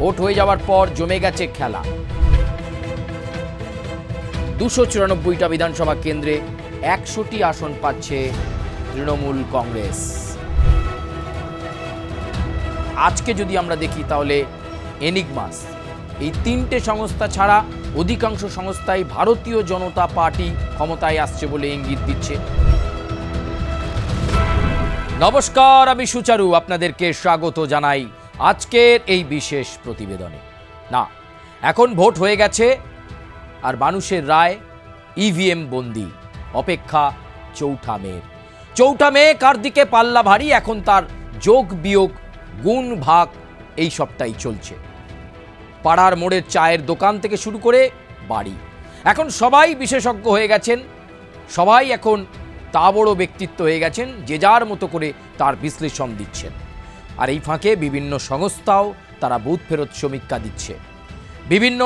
Vote হয়ে যাওয়ার পর জমে গেছে খেলা। 294টা বিধানসভা কেন্দ্রে 100টি আসন পাচ্ছে তৃণমূল কংগ্রেস। আজকে যদি আমরা দেখি তাহলে এনিগমাস, এই তিনটে সংস্থা ছাড়া অধিকাংশ সংস্থাই ভারতীয় জনতা পার্টি ক্ষমতায় আসছে বলে ইঙ্গিত দিচ্ছে। নমস্কার, আমি সুচারু, আপনাদেরকে স্বাগত জানাই আজকের এই বিশেষ প্রতিবেদনে। না, এখন ভোট হয়ে গেছে আর মানুষের রায় ইভিএম বন্দি, অপেক্ষা চৌঠা মেয়ের। চৌঠা মেয়ে কার দিকে পাল্লা ভারী, এখন তার যোগ বিয়োগ গুণ ভাগ এই সবটাই চলছে। পাড়ার মোড়ের চায়ের দোকান থেকে শুরু করে বাড়ি, এখন সবাই বিশেষজ্ঞ হয়ে গেছেন, সবাই এখন তা বড় ব্যক্তিত্ব হয়ে গেছেন, যে যার মতো করে তার বিশ্লেষণ দিচ্ছেন। আর এই ফাঁকে বিভিন্ন সংস্থাও তারা বুথ ফেরত সমীক্ষা দিচ্ছে। বিভিন্ন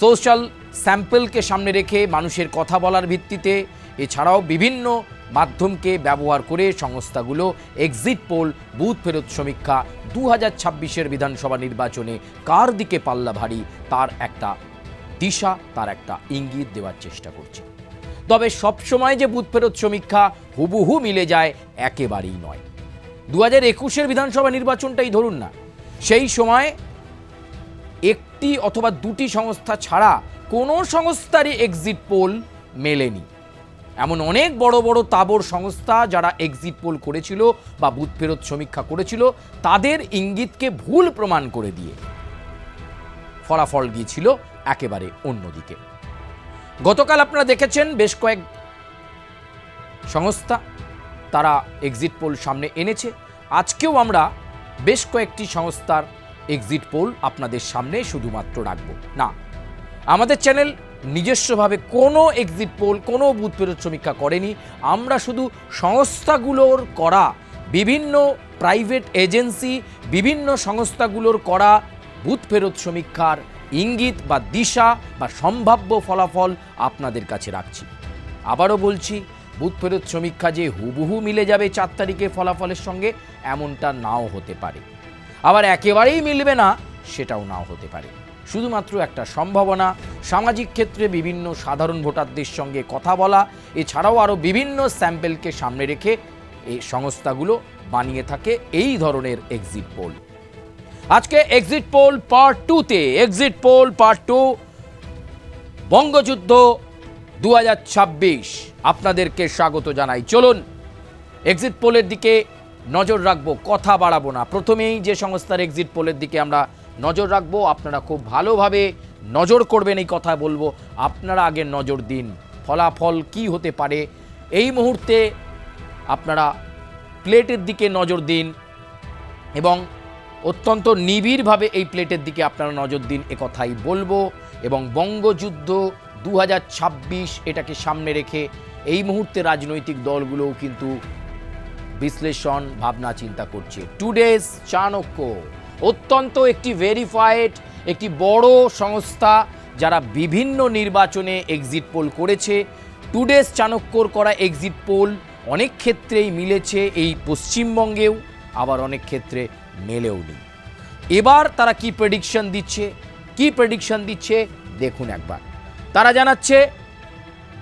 সোশ্যাল স্যাম্পলকে সামনে রেখে মানুষের কথা বলার ভিত্তিতে, এছাড়াও বিভিন্ন মাধ্যমকে ব্যবহার করে সংস্থাগুলো এক্সিট পোল, বুথ ফেরত সমীক্ষা 2026-এর বিধানসভা নির্বাচনে কার দিকে পাল্লা ভারী তার একটা দিশা, তার একটা ইঙ্গিত দেওয়ার চেষ্টা করছে। তবে সবসময় যে বুথ ফেরত সমীক্ষা হুবহু মিলে যায় একেবারেই নয়। 2021-এর বিধানসভা নির্বাচনটাই ধরুন না, সেই সময় একটি অথবা দুটি সংস্থা ছাড়া কোনো সংস্থারই এক্সিট পোল মেলেনি। এমন অনেক বড় বড় তাবড় সংস্থা যারা এক্সিট পোল করেছিল বা বুথ ফেরত সমীক্ষা করেছিল, তাদের ইঙ্গিতকে ভুল প্রমাণ করে দিয়ে ফলাফল গিয়েছিল একেবারে অন্যদিকে। গতকাল আপনারা দেখেছেন বেশ কয়েক সংস্থা তারা এক্সিট পোল সামনে এনেছে। আজকেও আমরা বেশ কয়েকটি সংস্থার এক্সিট পোল আপনাদের সামনে শুধুমাত্র রাখবো না। আমাদের চ্যানেল নিজস্বভাবে কোনো এক্সিট পোল, কোনো বুথ ফেরত সমীক্ষা করেনি। আমরা শুধু সংস্থাগুলোর করা, বিভিন্ন প্রাইভেট এজেন্সি, বিভিন্ন সংস্থাগুলোর করা বুথ ফেরত সমীক্ষার ইঙ্গিত বা দিশা বা সম্ভাব্য ফলাফল আপনাদের কাছে রাখছি। আবারও বলছি, বুথ ফেরত সমীক্ষা যে হুবহু মিলে যাবে 4 তারিখের ফলাফলের সঙ্গে, এমনটা নাও হতে পারে। আবার একেবারেই মিলবে না, সেটাও নাও হতে পারে। শুধুমাত্র একটা সম্ভাবনা। সামাজিক ক্ষেত্রে বিভিন্ন সাধারণ ভোটারদের সঙ্গে কথা বলা, এছাড়াও আরও বিভিন্ন স্যাম্পেলকে সামনে রেখে এই সংস্থাগুলো বানিয়ে থাকে এই ধরনের এক্সিট পোল। আজকে এক্সিট পোল পার্ট 2-তে, এক্সিট পোল পার্ট 2 বঙ্গযুদ্ধ 2026 আপনাদেরকে স্বাগত জানাই। চলুন এক্সিট পোলের দিকে নজর রাখবো, কথা বাড়াবো না। প্রথমেই যে সংস্থার এক্সিট পোলের দিকে আমরা নজর রাখবো, আপনারা খুব ভালোভাবে নজর করবেন, এই কথা বলবো। আপনারা আগে নজর দিন ফলাফল কি হতে পারে এই মুহূর্তে। আপনারা প্লেটের দিকে নজর দিন এবং অত্যন্ত নিবিড়ভাবে এই প্লেটের দিকে আপনারা নজর দিন, এ কথাই বলবো। এবং বঙ্গযুদ্ধ 2026 এটাকে সামনে রেখে এই মুহূর্তে রাজনৈতিক দলগুলোও কিন্তু বিশ্লেষণ, ভাবনা চিন্তা করছে। টুডেজ চাণক্য অত্যন্ত একটি ভেরিফাইড, একটি বড় সংস্থা যারা বিভিন্ন নির্বাচনে এক্সিট পোল করেছে। টুডেজ চাণক্যর করা এক্সিট পোল অনেক ক্ষেত্রেই মিলেছে এই পশ্চিমবঙ্গেও, আবার অনেক ক্ষেত্রে মেলেও নেই। এবার তারা কি প্রেডিকশন দিচ্ছে দেখুন একবার। তারা জানাচ্ছে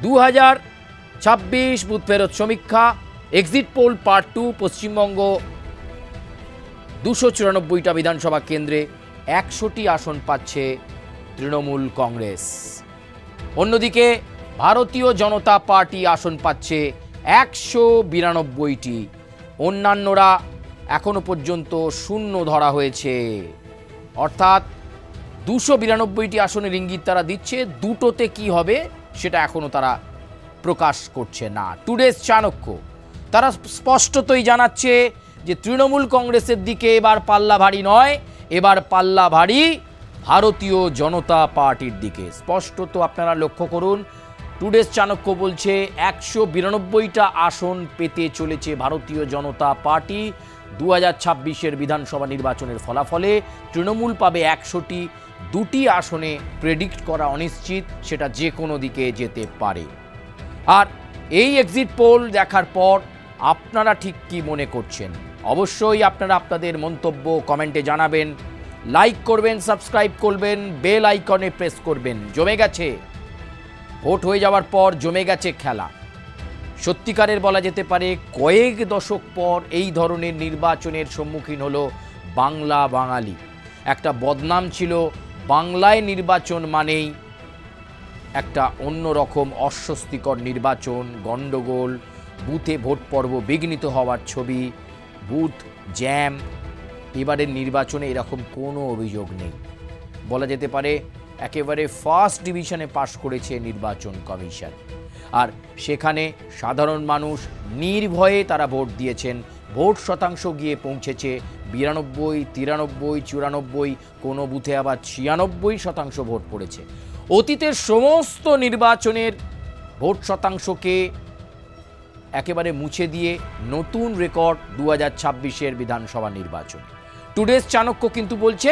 2026 বুথ ফেরত সমীক্ষা এক্সিট পোল পার্ট 2 পশ্চিমবঙ্গ 294টা বিধানসভা কেন্দ্রে 100টি আসন পাচ্ছে তৃণমূল কংগ্রেস। অন্যদিকে ভারতীয় জনতা পার্টি আসন পাচ্ছে 192টি। অন্যান্যরা এখনো পর্যন্ত শূন্য ধরা হয়েছে, অর্থাৎ 292টি আসনের ইঙ্গিত তারা দিচ্ছে। দুটোতে কি হবে সেটা এখনো তারা প্রকাশ করছে না। টুডেজ চাণক্য তারা স্পষ্টতই জানাচ্ছে যে তৃণমূল কংগ্রেসের দিকে এবার পাল্লা ভারী নয়, এবার পাল্লা ভারী ভারতীয় জনতা পার্টির দিকে। স্পষ্টত আপনারা লক্ষ্য করুন, টুডেজ চাণক্য বলছে 192টা আসন পেতে চলেছে ভারতীয় জনতা পার্টি 2026-এর বিধানসভা নির্বাচনের ফলাফলে। তৃণমূল পাবে 100টি। 2টি আসনে প্রেডিক্ট করা অনিশ্চিত, সেটা যে কোনো দিকে যেতে পারে। আর এই এক্সিট পোল দেখার পর আপনারা ঠিক কি মনে করছেন? অবশ্যই আপনারা আপনাদের মন্তব্য কমেন্টে জানাবেন। লাইক করবেন, সাবস্ক্রাইব করবেন, বেল আইকনে প্রেস করবেন। জমে গেছে, ভোট হয়ে যাওয়ার পর জমে গেছে খেলা। সত্যিকারের বলা যেতে পারে কয়েক দশক পর এই ধরনের নির্বাচনের সম্মুখীন হলো বাংলা বাঙালি। একটা বদনাম ছিল বাংলায় নির্বাচন মানেই একটা অন্যরকম অস্বস্তিকর নির্বাচন, গণ্ডগোল, বুথে ভোট পর্ব বিঘ্নিত হওয়ার ছবি, বুথ জ্যাম। এবারের নির্বাচনে এরকম কোনো অভিযোগ নেই। বলা যেতে পারে একেবারে ফার্স্ট ডিভিশনে পাশ করেছে নির্বাচন কমিশন। আর সেখানে সাধারণ মানুষ নির্ভয়ে তারা ভোট দিয়েছেন। ভোট শতাংশ গিয়ে পৌঁছেছে 92, 93, 94, কোনো বুথে আবার 96% ভোট পড়েছে। অতীতের সমস্ত নির্বাচনের ভোট শতাংশকে একেবারে মুছে দিয়ে নতুন রেকর্ড 2026-এর বিধানসভা নির্বাচন। টুডেস চাণক্য কিন্তু বলছে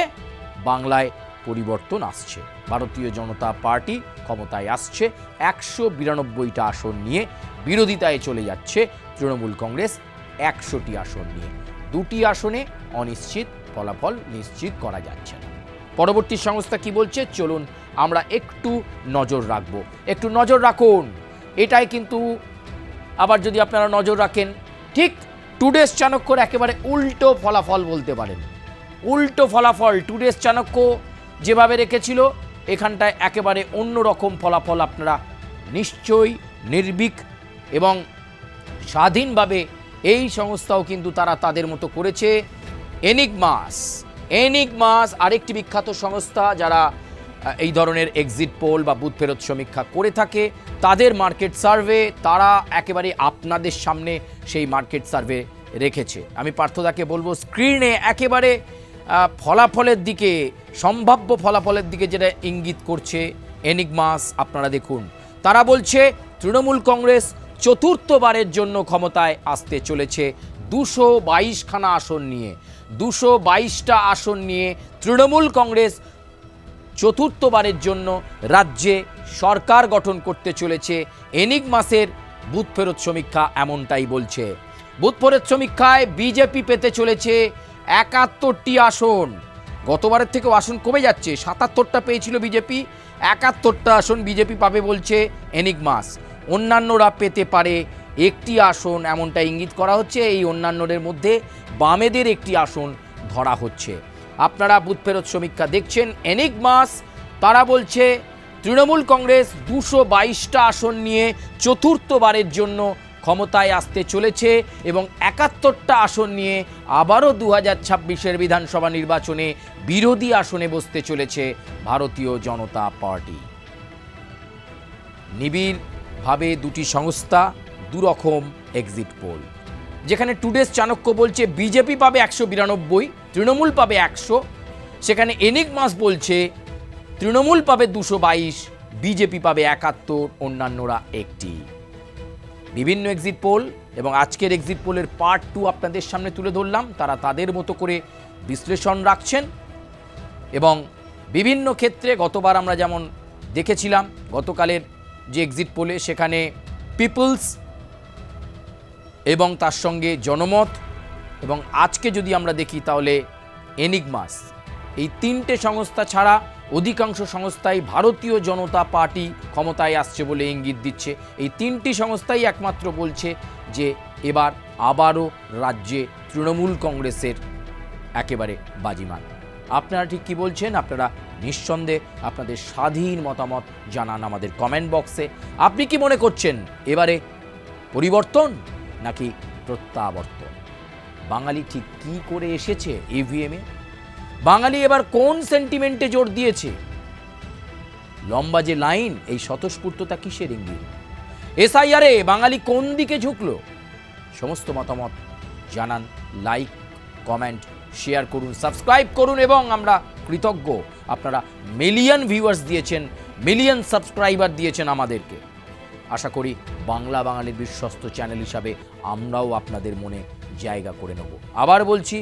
বাংলায় পরিবর্তন আসছে, ভারতীয় জনতা পার্টি ক্ষমতায় আসছে, 192টা আসন নিয়ে বিরোধিতায় চলে যাচ্ছে তৃণমূল কংগ্রেস 100টি আসন নিয়ে। 2টি আসনে অনিশ্চিত, ফলাফল নিশ্চিত করা যাচ্ছে না। পরবর্তী সংস্থা কি বলছে চলুন আমরা একটু নজর রাখবো। একটু নজর রাখুন, এটাই কিন্তু আবার যদি আপনারা নজর রাখেন ঠিক টুডেস চাণক্যর একেবারে উল্টো ফলাফল বলতে পারেন। উল্টো ফলাফল টুডেস চাণক্য যেভাবে রেখেছিল এখানটায় একেবারে অন্যরকম ফলাফল আপনারা নিশ্চয়ই নির্ভীক এবং স্বাধীনভাবে এই সংস্থাও কিন্তু তারা তাদের মতো করেছে। এনিগমাস আরেকটি বিখ্যাত সংস্থা যারা এই ধরনের এক্সিট পোল বা বুথ ফেরত সমীক্ষা করে থাকে, তাদের মার্কেট সার্ভে তারা একেবারে আপনাদের সামনে সেই মার্কেট সার্ভে রেখেছে। আমি পার্থদাকে বলবো স্ক্রিনে একেবারে ফলাফলের দিকে, সম্ভাব্য ফলাফলের দিকে যেটা ইঙ্গিত করছে এনিগমাস আপনারা দেখুন। তারা বলছে তৃণমূল কংগ্রেস চতুর্থবারের জন্য ক্ষমতায় আসতে চলেছে 222খানা আসন নিয়ে। 222টা আসন নিয়ে তৃণমূল কংগ্রেস চতুর্থবারের জন্য রাজ্যে সরকার গঠন করতে চলেছে। এনিগমাসের বুথ ফেরত সমীক্ষা এমনটাই বলছে। বুথ ফেরত সমীক্ষায় বিজেপি পেতে চলেছে 71টি আসন। গতবারের থেকেও আসন কমে যাচ্ছে, 77টা পেয়েছিল বিজেপি, 71টা আসন বিজেপি পাবে বলছে এনিগমাস। অন্যান্যরা পেতে পারে একটি আসন, এমনটা ইঙ্গিত করা হচ্ছে। এই অন্যান্যদের মধ্যে বামেদের একটি আসন ধরা হচ্ছে। আপনারা বুথ ফেরত সমীক্ষা দেখছেন। এনিগমাস তারা বলছে তৃণমূল কংগ্রেস 222টা আসন নিয়ে চতুর্থবারের জন্য ক্ষমতায় আসতে চলেছে এবং 71টা আসন নিয়ে আবারও 2026-এর বিধানসভা নির্বাচনে বিরোধী আসনে বসতে চলেছে ভারতীয় জনতা পার্টি। নিবিড়ভাবে দুটি সংস্থা, দুরকম এক্সিট পোল। যেখানে টুডেস চাণক্য বলছে বিজেপি পাবে 192, তৃণমূল পাবে 100, সেখানে এনিগমাস বলছে তৃণমূল পাবে 222, বিজেপি পাবে 71, অন্যান্যরা একটি। বিভিন্ন এক্সিট পোল এবং আজকের এক্সিট পোলের পার্ট 2 আপনাদের সামনে তুলে ধরলাম। তারা তাদের মতো করে বিশ্লেষণ রাখছেন এবং বিভিন্ন ক্ষেত্রে গতবার আমরা যেমন দেখেছিলাম গতকালের যে এক্সিট পোলে, সেখানে পিপলস এবং তার সঙ্গে জনমত, এবং আজকে যদি আমরা দেখি তাহলে এনিগমাস, এই তিনটে সংস্থা ছাড়া অধিকাংশ সংস্থাই ভারতীয় জনতা পার্টি ক্ষমতায় আসছে বলে ইঙ্গিত দিচ্ছে। এই তিনটি সংস্থাই একমাত্র বলছে যে এবার আবারও রাজ্যে তৃণমূল কংগ্রেসের একেবারে বাজিমাত। আপনারা ঠিক কী বলছেন? আপনারা নিঃসন্দেহে আপনাদের স্বাধীন মতামত জানান আমাদের কমেন্ট বক্সে। আপনি কি মনে করছেন এবারে পরিবর্তন নাকি প্রত্যাবর্তন? বাঙালি ঠিক কী করে এসেছে ইভিএমে? বাঙালি এবার কোন সেন্টিমেন্টে জোর দিয়েছে? লম্বা যে লাইন, এই স্বতঃস্ফূর্ততা কিসের ইঙ্গিত? এসআইআরে বাঙালি কোন দিকে ঝুঁকলো? সমস্ত মতামত জানান, লাইক, কমেন্ট, শেয়ার করুন, সাবস্ক্রাইব করুন এবং আমরা কৃতজ্ঞ আপনারা মিলিয়ন ভিউয়ার্স দিয়েছেন, মিলিয়ন সাবস্ক্রাইবার দিয়েছেন আমাদেরকে। আশা করি বাংলা বাঙালির বিশ্বস্ত চ্যানেল হিসাবে আমরাও আপনাদের মনে জায়গা করে নেব। আবার বলছি,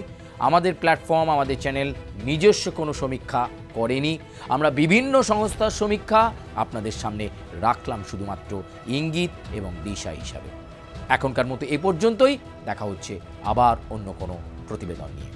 আমাদের প্ল্যাটফর্ম, আমাদের চ্যানেল নিজস্ব কোনো সমীক্ষা করেনি। আমরা বিভিন্ন সংস্থার সমীক্ষা আপনাদের সামনে রাখলাম শুধুমাত্র ইঙ্গিত এবং দিশা হিসাবে। এখনকার মতো এ পর্যন্তই। দেখা হচ্ছে আবার অন্য কোনো প্রতিবেদন নিয়ে।